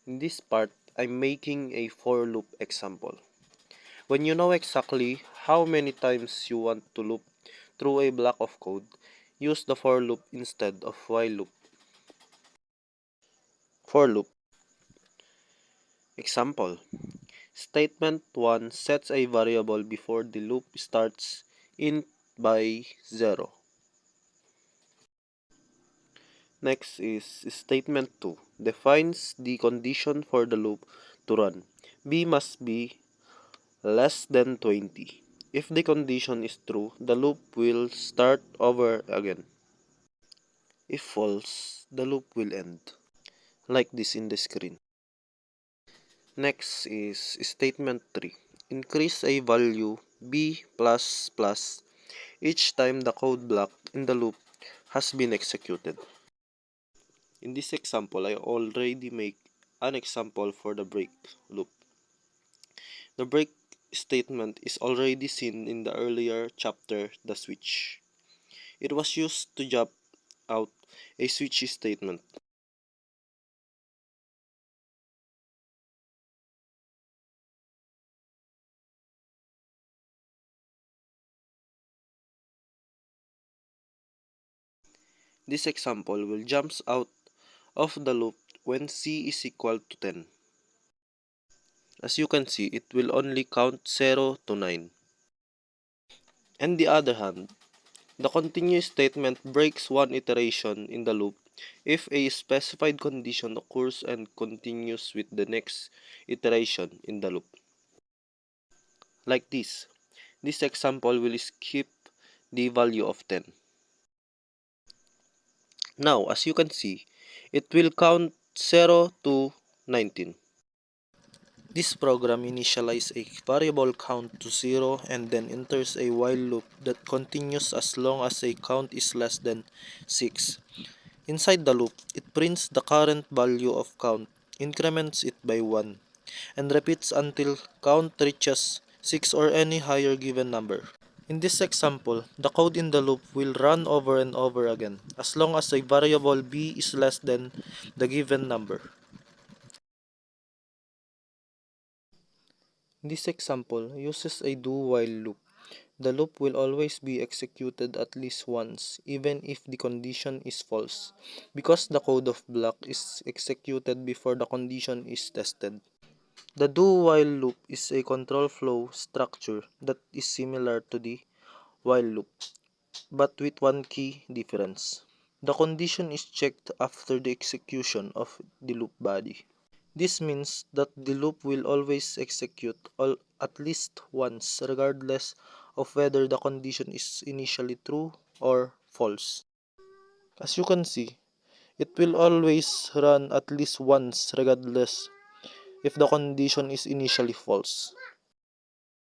In this part, I'm making a for loop example. When you know exactly how many times you want to loop through a block of code, use the for loop instead of while loop. For loop. Example. Statement 1 sets a variable before the loop starts int by 0. Next is statement 2 defines the condition for the loop to run. B must be less than 20. If the condition is true, the loop will start over again. If false, the loop will end, like this in the screen. Next is statement 3. Increase a value b plus plus each time the code block in the loop has been executed. In this example, I already make an example for the break loop. The break statement is already seen in the earlier chapter, the switch. It was used to jump out a switch statement. This example will jump out of the loop when c is equal to 10. As you can see, it will only count 0 to 9. On the other hand, the continue statement breaks one iteration in the loop if a specified condition occurs and continues with the next iteration in the loop. Like this. This example will skip the value of 10. Now, as you can see, it will count 0 to 19. This program initializes a variable count to 0 and then enters a while loop that continues as long as a count is less than 6. Inside the loop, it prints the current value of count, increments it by 1, and repeats until count reaches 6 or any higher given number. In this example, the code in the loop will run over and over again, as long as a variable b is less than the given number. This example uses a do-while loop. The loop will always be executed at least once, even if the condition is false, because the code of block is executed before the condition is tested. The do-while loop is a control flow structure that is similar to the while loop, but with one key difference. The condition is checked after the execution of the loop body. This means that the loop will always execute at least once, regardless of whether the condition is initially true or false. As you can see, it will always run at least once regardless if the condition is initially false.